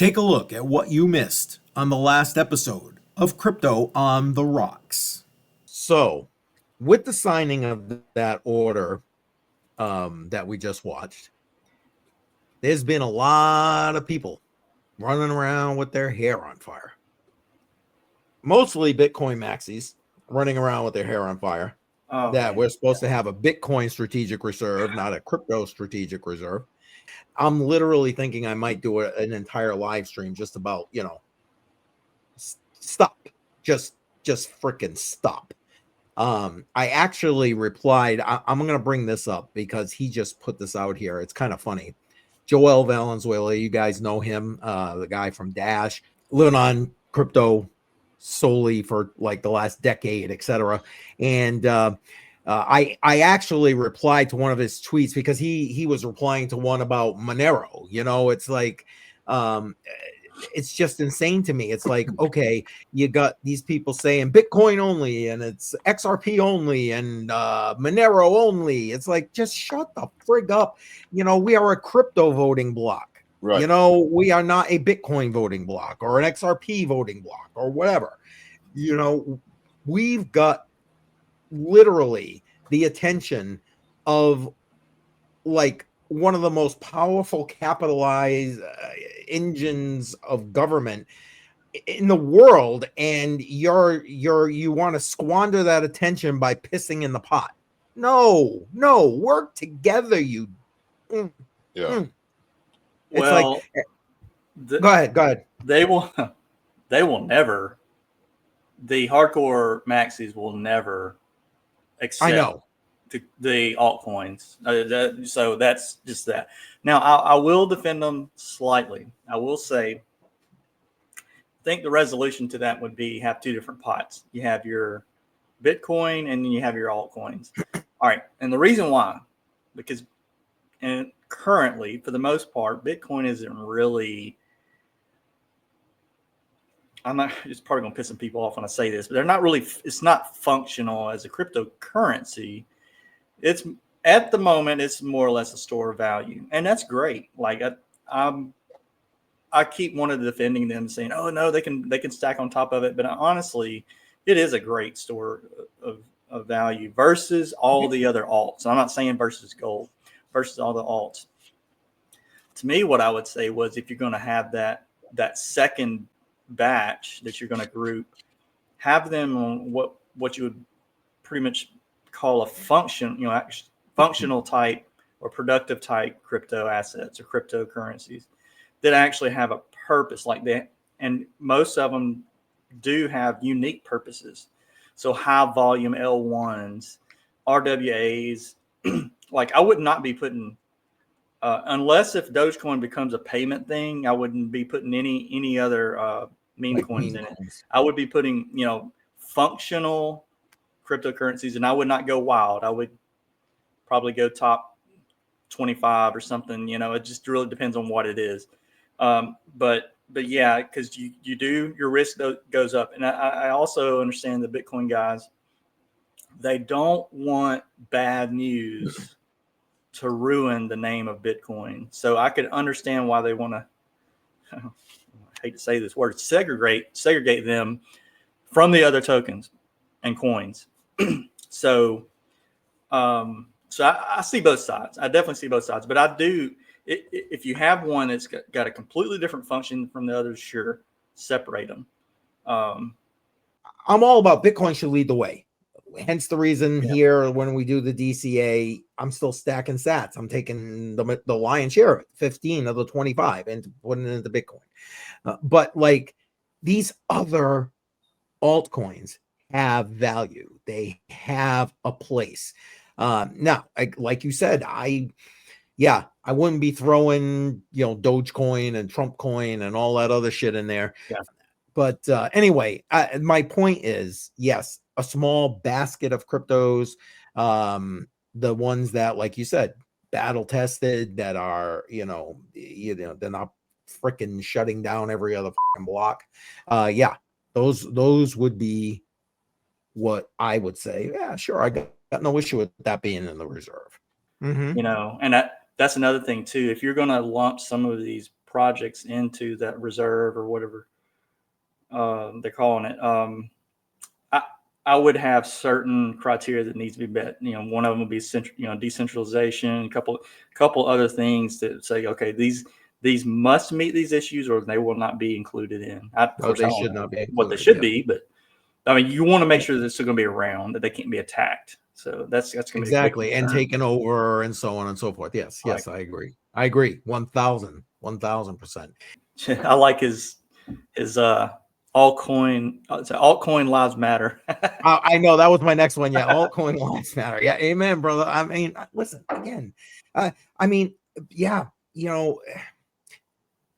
Take a look at what you missed on the last episode of Crypto on the Rocks. So, with the signing of that order that we just watched, there's been a lot of people running around with their hair on fire. Mostly Bitcoin maxis running around with their hair on fire. That we're supposed to have a Bitcoin strategic reserve, not a crypto strategic reserve. I'm literally thinking I might do an entire live stream just about, stop. Just freaking stop. I actually replied, I'm going to bring this up because he just put this out here. It's kind of funny. Joel Valenzuela, you guys know him, the guy from Dash, living on crypto solely for like the last decade, etc. And I actually replied to one of his tweets because he was replying to one about Monero. It's like it's just insane to me. It's like, okay, you got these people saying Bitcoin only and it's XRP only and Monero only. It's like, just shut the frig up. We are a crypto voting block. Right. We are not a Bitcoin voting block or an XRP voting block or whatever. We've got literally the attention of like one of the most powerful capitalized engines of government in the world, and you want to squander that attention by pissing in the pot. No, work together. Yeah. It's well, go ahead. They will never. The hardcore maxis will never accept the altcoins. So that's just that. Now, I will defend them slightly. I will say, I think the resolution to that would be have two different pots. You have your Bitcoin and then you have your altcoins. All right. And the reason why, because currently, for the most part, Bitcoin isn't really, it's probably going to piss some people off when I say this, but it's not functional as a cryptocurrency. It's at the moment, it's more or less a store of value. And that's great. Like I keep wanting to defending them, saying, oh no, they can stack on top of it. But honestly, it is a great store of value versus all the other alts. I'm not saying versus gold, versus all the alts. To me, what I would say was, if you're going to have that second batch that you're going to group, have them on what you would pretty much call a functional type or productive type crypto assets or cryptocurrencies that actually have a purpose like that. And most of them do have unique purposes. So high volume L1s, RWAs, like I would not be putting, unless if Dogecoin becomes a payment thing, I wouldn't be putting any other meme coins in it. I would be putting, functional cryptocurrencies, and I would not go wild. I would probably go top 25 or something. It just really depends on what it is. But yeah, because you do, your risk goes up. And I also understand the Bitcoin guys, they don't want bad news to ruin the name of Bitcoin. So I could understand why they want to, I hate to say this word, segregate them from the other tokens and coins. So I see both sides. I definitely see both sides, but I do, if you have one that's got a completely different function from the others, sure, separate them. I'm all about Bitcoin should lead the way. Hence the reason here when we do the DCA, I'm still stacking sats. I'm taking the lion's share of it, 15 of the 25, and putting it into Bitcoin. But like these other altcoins have value. They have a place. Now, like you said, I wouldn't be throwing, Dogecoin and Trump coin and all that other shit in there. Yeah. But anyway, my point is, yes, a small basket of cryptos, the ones that, like you said, battle tested, that are, they're not freaking shutting down every other block. Those would be what I would say. Yeah, sure, I got no issue with that being in the reserve. And that's another thing too. If you're going to lump some of these projects into that reserve or whatever they're calling it, I would have certain criteria that needs to be met. One of them would be decentralization, a couple other things that say, okay, these must meet these issues or they will not be included in. Of course, they I don't should know not be what they included, should yeah. be, but I mean, you want to make sure that they're still going to be around, that they can't be attacked. So that's going to be exactly, and taken over and so on and so forth. Yes, yes, I agree. 1000%. I like his altcoin lives matter. I know that was my next one. Yeah, altcoin lives matter. Yeah, amen, brother. I mean, listen again. I mean, yeah,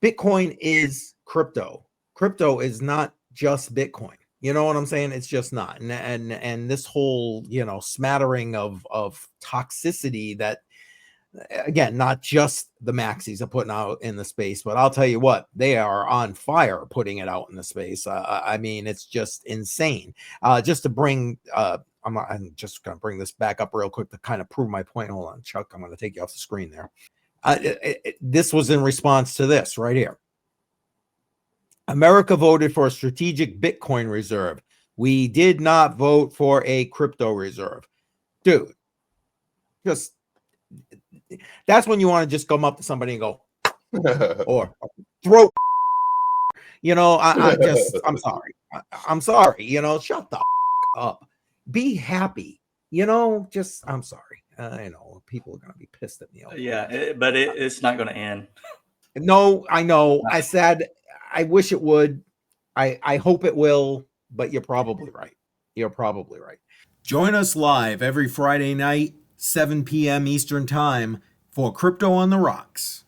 Bitcoin is crypto. Crypto is not just Bitcoin. You know what I'm saying? It's just not. And this whole, smattering of toxicity that, again, not just the maxis are putting out in the space, but I'll tell you what, they are on fire putting it out in the space. I mean, it's just insane. Just to bring, I'm just going to bring this back up real quick to kind of prove my point. Hold on, Chuck. I'm going to take you off the screen there. This was in response to this right here. America voted for a strategic Bitcoin reserve. We did not vote for a crypto reserve. Dude, just that's when you want to just come up to somebody and go, or throat. I'm sorry. I'm sorry. Shut the up. Be happy. I'm sorry. I know people are going to be pissed at me. Yeah, but it's not going to end. No, I know. I said, I wish it would. I hope it will, but you're probably right. Join us live every Friday night, 7 p.m. Eastern Time for Crypto on the Rocks.